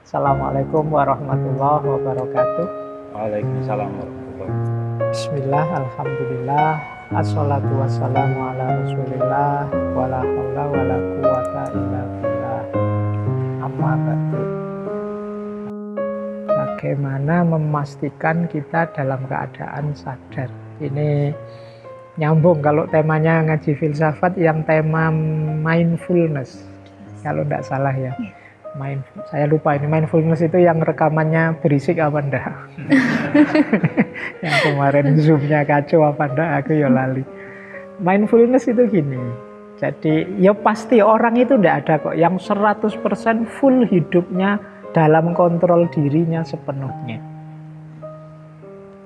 Assalamualaikum warahmatullahi wabarakatuh. Waalaikumsalam warahmatullahi wabarakatuh. Bismillah, alhamdulillah, assalatu wassalamu ala rasulillah, wala hawla wala quwata illa billah, amma ba'du. Bagaimana memastikan kita dalam keadaan sadar? Ini nyambung kalau temanya ngaji filsafat yang tema mindfulness, kalau tidak salah ya. Saya lupa ini mindfulness itu yang rekamannya berisik apa enggak. Yang kemarin zoomnya kacau apa enggak, aku ya lali. Mindfulness itu gini, jadi ya pasti orang itu enggak ada kok yang 100% full hidupnya dalam kontrol dirinya sepenuhnya.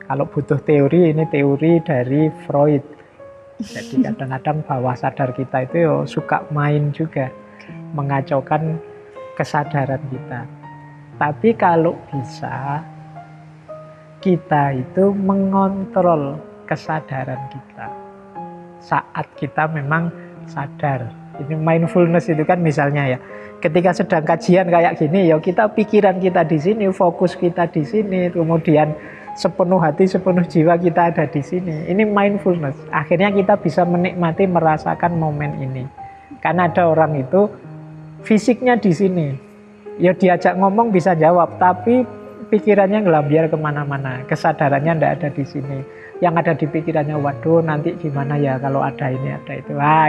Kalau butuh teori, ini teori dari Freud. Jadi kadang-kadang bawah sadar kita itu ya suka main juga, mengacaukan kesadaran kita. Tapi kalau bisa kita itu mengontrol kesadaran kita saat kita memang sadar. Ini mindfulness itu kan misalnya ya, ketika sedang kajian kayak gini ya kita pikiran kita di sini, fokus kita di sini, kemudian sepenuh hati, sepenuh jiwa kita ada di sini. Ini mindfulness. Akhirnya kita bisa menikmati, merasakan momen ini. Karena ada orang itu fisiknya di sini, ya diajak ngomong bisa jawab, tapi pikirannya ngelambiar kemana-mana, kesadarannya ndak ada di sini. Yang ada di pikirannya, waduh nanti gimana ya kalau ada ini ada itu. Wah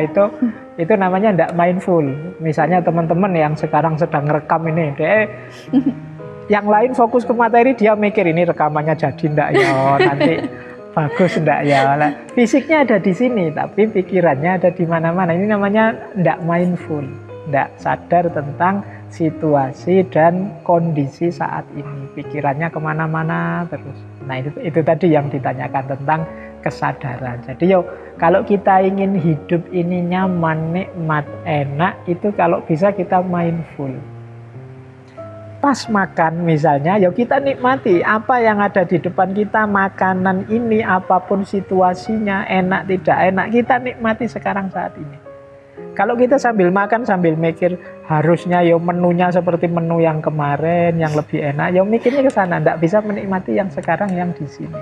itu namanya ndak mindful. Misalnya teman-teman yang sekarang sedang rekam ini, yang lain fokus ke materi, dia mikir ini rekamannya jadi ndak ya, nanti bagus ndak ya. Fisiknya ada di sini, tapi pikirannya ada di mana-mana. Ini namanya ndak mindful. Tidak sadar tentang situasi dan kondisi saat ini. Pikirannya kemana-mana terus. Nah itu tadi yang ditanyakan tentang kesadaran. Jadi kalau kita ingin hidup ini nyaman, nikmat, enak, itu kalau bisa kita mindful. Pas makan misalnya, kita nikmati apa yang ada di depan kita, makanan ini apapun situasinya, enak tidak enak, kita nikmati sekarang saat ini. Kalau kita sambil makan, sambil mikir harusnya menunya seperti menu yang kemarin, yang lebih enak, mikirnya ke sana, tidak bisa menikmati yang sekarang, yang di sini.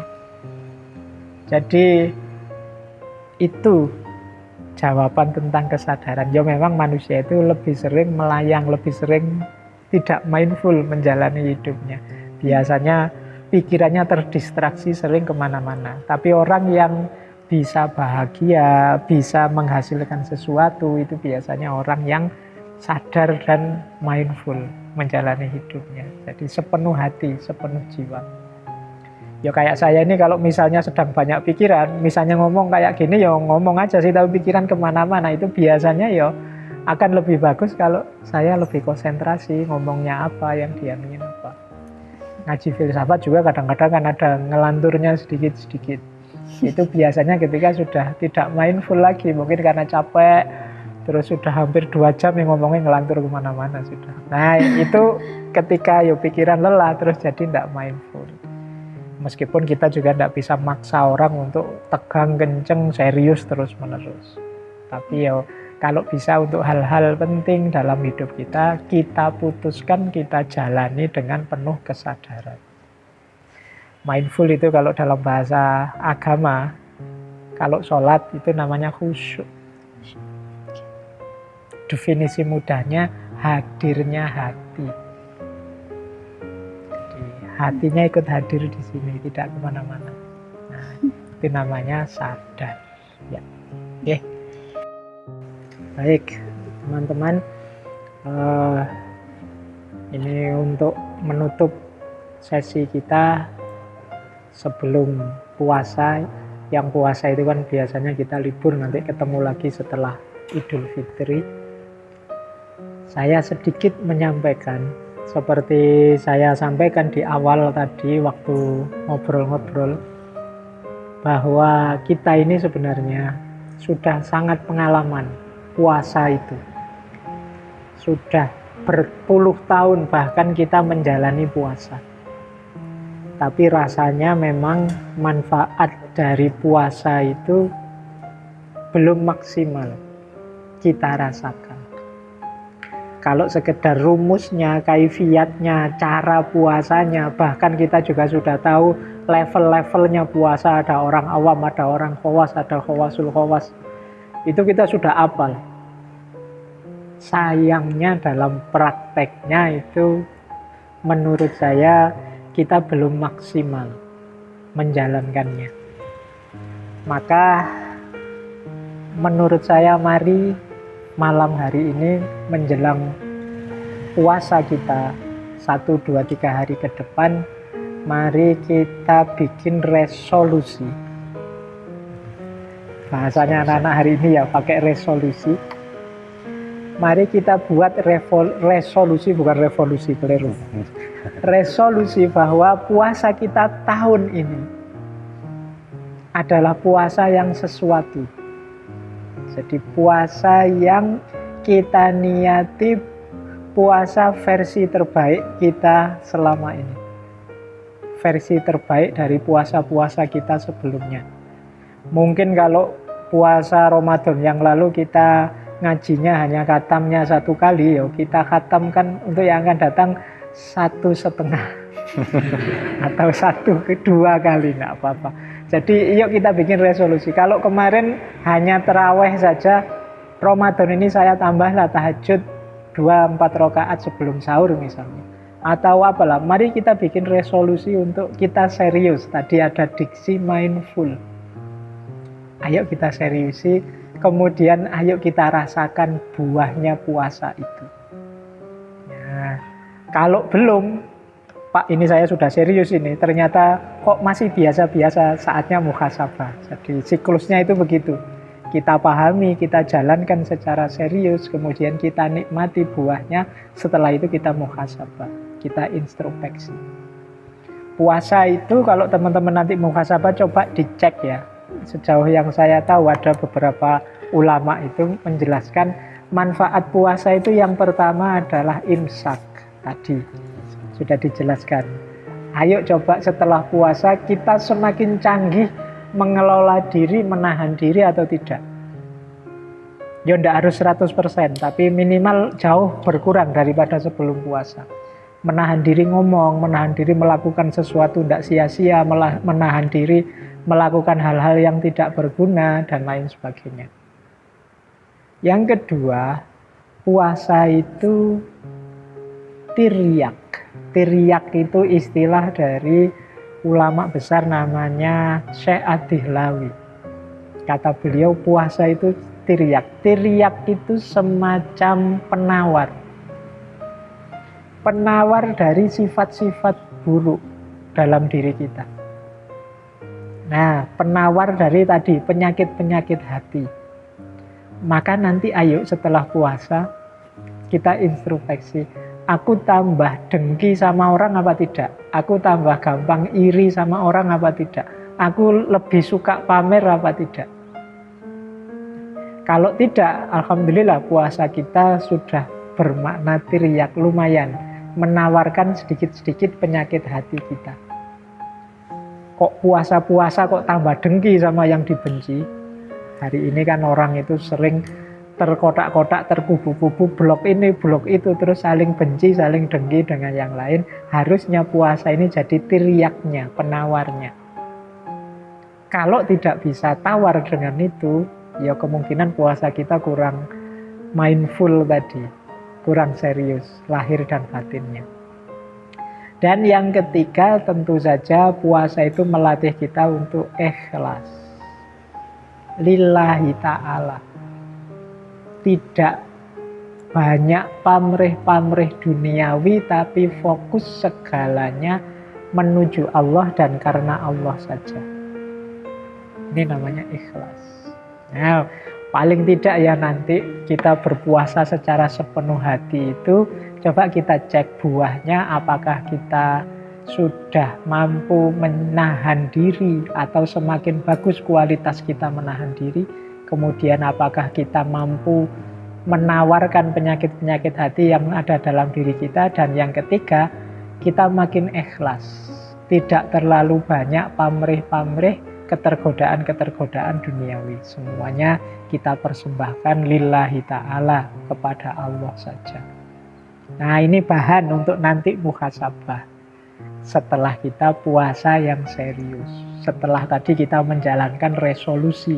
Jadi itu jawaban tentang kesadaran. Memang manusia itu lebih sering melayang, lebih sering tidak mindful menjalani hidupnya. Biasanya pikirannya terdistraksi, sering kemana-mana. Tapi orang yang bisa bahagia, bisa menghasilkan sesuatu, itu biasanya orang yang sadar dan mindful menjalani hidupnya. Jadi sepenuh hati, sepenuh jiwa. Kayak saya ini kalau misalnya sedang banyak pikiran, misalnya ngomong kayak gini, ngomong aja sih, tapi pikiran kemana-mana. Itu biasanya akan lebih bagus kalau saya lebih konsentrasi ngomongnya apa, yang diaminin apa. Ngaji filsafat juga kadang-kadang kan ada ngelanturnya sedikit-sedikit. Itu biasanya ketika sudah tidak mindful lagi, mungkin karena capek, terus sudah hampir 2 jam ngomongnya ngelantur kemana-mana sudah. Nah itu ketika pikiran lelah, terus jadi tidak mindful. Meskipun kita juga tidak bisa maksa orang untuk tegang, kenceng, serius terus-menerus. Tapi kalau bisa untuk hal-hal penting dalam hidup kita, kita putuskan, kita jalani dengan penuh kesadaran. Mindful itu kalau dalam bahasa agama, kalau sholat itu namanya khusyuk. Definisi mudahnya hadirnya hati. Jadi hatinya ikut hadir di sini, tidak kemana-mana. Nah, itu namanya sadar. Ya, oke. Baik, teman-teman. Ini untuk menutup sesi kita sebelum puasa. Yang puasa itu kan biasanya kita libur, nanti ketemu lagi setelah Idul Fitri. Saya sedikit menyampaikan seperti saya sampaikan di awal tadi waktu ngobrol-ngobrol, bahwa kita ini sebenarnya sudah sangat pengalaman puasa itu. Sudah berpuluh tahun bahkan kita menjalani puasa. Tapi rasanya memang manfaat dari puasa itu belum maksimal kita rasakan. Kalau sekedar rumusnya, kaifiatnya, cara puasanya, bahkan kita juga sudah tahu level-levelnya puasa. Ada orang awam, ada orang khawas, ada khawasul khawas. Itu kita sudah hafal. Sayangnya dalam prakteknya itu menurut saya kita belum maksimal menjalankannya. Maka menurut saya mari malam hari ini menjelang puasa kita 1, 2, 3 hari ke depan, mari kita bikin resolusi. Bahasanya anak-anak hari ini ya pakai resolusi. Mari kita buat resolusi, bukan revolusi, keliru. Resolusi bahwa puasa kita tahun ini adalah puasa yang sesuatu. Jadi puasa yang kita niati, puasa versi terbaik kita selama ini. Versi terbaik dari puasa-puasa kita sebelumnya. Mungkin kalau puasa Ramadan yang lalu kita ngajinya hanya khatamnya 1 kali, ya kita khatamkan untuk yang akan datang 1,5 atau 1-2 kali, enggak apa-apa. Jadi yuk kita bikin resolusi. Kalau kemarin hanya tarawih saja, Ramadan ini saya tambahlah tahajud 2-4 rakaat sebelum sahur misalnya. Atau apalah, mari kita bikin resolusi untuk kita serius. Tadi ada diksi mindful. Ayo kita seriusi, kemudian ayo kita rasakan buahnya puasa itu. Nah, kalau belum, Pak, ini saya sudah serius ini, ternyata kok masih biasa-biasa, saatnya muhasabah. Jadi siklusnya itu begitu. Kita pahami, kita jalankan secara serius, kemudian kita nikmati buahnya, setelah itu kita muhasabah, kita introspeksi. Puasa itu kalau teman-teman nanti muhasabah coba dicek ya. Sejauh yang saya tahu ada beberapa ulama itu menjelaskan manfaat puasa itu yang pertama adalah imsak. Tadi sudah dijelaskan. Ayo coba setelah puasa kita semakin canggih mengelola diri, menahan diri atau tidak. Ya tidak harus 100%, tapi minimal jauh berkurang daripada sebelum puasa. Menahan diri ngomong, menahan diri melakukan sesuatu tidak sia-sia, menahan diri melakukan hal-hal yang tidak berguna, dan lain sebagainya. Yang kedua, puasa itu tiryak. Tiryak itu istilah dari ulama besar namanya Syekh Ad-Dihlawi. Kata beliau puasa itu tiryak. Tiryak itu semacam penawar. Penawar dari sifat-sifat buruk dalam diri kita. Nah, penawar dari tadi penyakit-penyakit hati. Maka nanti ayo setelah puasa kita introspeksi. Aku tambah dengki sama orang apa tidak? Aku tambah gampang iri sama orang apa tidak? Aku lebih suka pamer apa tidak? Kalau tidak, alhamdulillah puasa kita sudah bermakna tiryak, lumayan menawarkan sedikit-sedikit penyakit hati kita. Kok puasa-puasa kok tambah dengki sama yang dibenci? Hari ini kan orang itu sering terkotak-kotak, terkubu-kubu, blok ini, blok itu, terus saling benci, saling dengki dengan yang lain. Harusnya puasa ini jadi tiryaknya, penawarnya. Kalau tidak bisa tawar dengan itu, ya kemungkinan puasa kita kurang mindful tadi, kurang serius, lahir dan batinnya. Dan yang ketiga, tentu saja puasa itu melatih kita untuk ikhlas. Lillahi ta'ala. Tidak banyak pamrih-pamrih duniawi, tapi fokus segalanya menuju Allah dan karena Allah saja. Ini namanya ikhlas. Nah, paling tidak ya nanti kita berpuasa secara sepenuh hati itu, coba kita cek buahnya, apakah kita sudah mampu menahan diri atau semakin bagus kualitas kita menahan diri. Kemudian apakah kita mampu menawarkan penyakit-penyakit hati yang ada dalam diri kita. Dan yang ketiga, kita makin ikhlas. Tidak terlalu banyak pamrih-pamrih, ketergodaan-ketergodaan duniawi. Semuanya kita persembahkan lillahi ta'ala, kepada Allah saja. Nah, ini bahan untuk nanti muhasabah. Setelah kita puasa yang serius. Setelah tadi kita menjalankan resolusi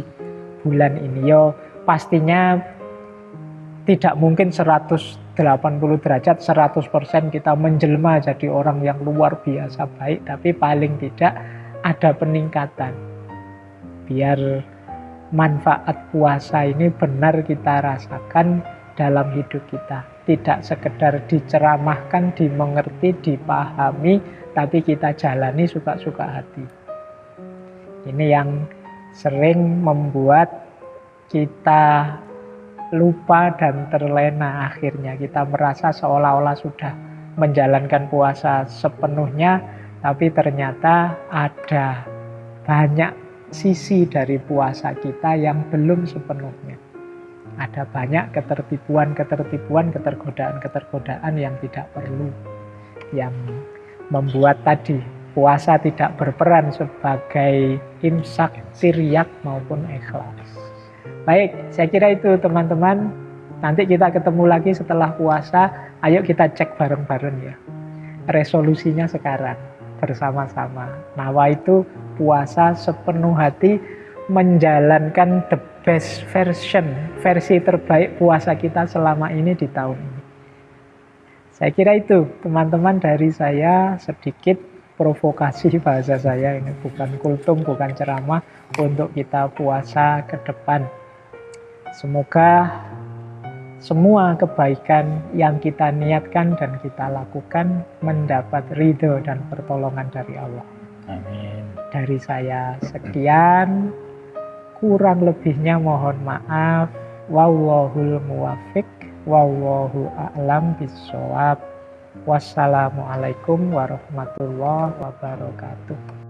bulan ini. Yo, pastinya tidak mungkin 180 derajat, 100% kita menjelma jadi orang yang luar biasa baik. Tapi paling tidak ada peningkatan. Biar manfaat puasa ini benar kita rasakan dalam hidup kita. Tidak sekedar diceramahkan, dimengerti, dipahami, tapi kita jalani suka-suka hati. Ini yang sering membuat kita lupa dan terlena akhirnya. Kita merasa seolah-olah sudah menjalankan puasa sepenuhnya, tapi ternyata ada banyak sisi dari puasa kita yang belum sepenuhnya. Ada banyak ketertipuan, ketergodaan yang tidak perlu. Yang membuat tadi puasa tidak berperan sebagai imsak, tiryak maupun ikhlas. Baik, saya kira itu teman-teman. Nanti kita ketemu lagi setelah puasa. Ayo kita cek bareng-bareng ya. Resolusinya sekarang bersama-sama. Nawa itu puasa sepenuh hati, menjalankan the best version, versi terbaik puasa kita selama ini di tahun ini. Saya kira itu teman-teman dari saya, sedikit provokasi bahasa saya, ini bukan kultum, bukan ceramah, untuk kita puasa ke depan. Semoga semua kebaikan yang kita niatkan dan kita lakukan mendapat ridho dan pertolongan dari Allah. Amin. Dari saya sekian, kurang lebihnya mohon maaf. Wallahul muwafiq, wallahu a'lam bishawab. Wassalamualaikum warahmatullahi wabarakatuh.